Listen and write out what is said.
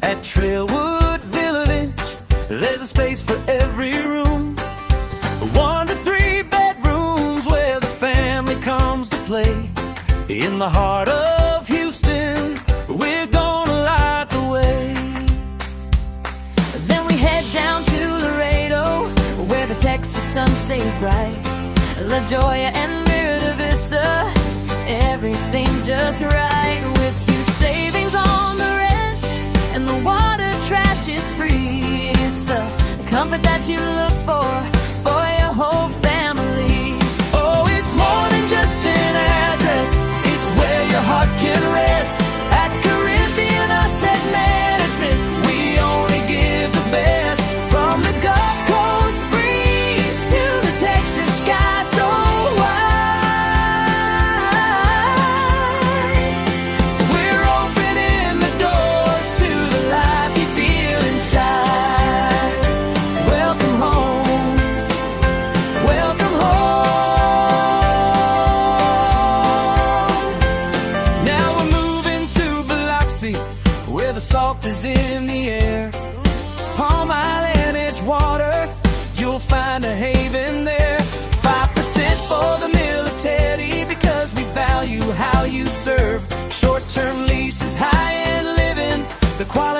At Trailwood Village, there's a space for every room. 1 to 3 bedrooms where the family comes to play. In the heart of Houston, we're gonna light the way. Then we head down to Laredo, where the Texas sun stays bright. La Joya and Merida, Vista, everything's just right. With huge savings on the rent, and the water trash is free. It's the comfort that you look for your whole family. Oh, it's more than just an address, it's where your heart can rest. At Corinthian Asset Management, we only give the best. From the Gulf Coast breeze to the Texas sky so wide, we're opening the doors to the life you feel inside. Welcome home, welcome home. Now we're moving to Biloxi, where the salt is in the air. Palm Island, Edgewater, you'll find a haven there. 5% for the military, because we value how you serve. Short-term leases, high-end living, the quality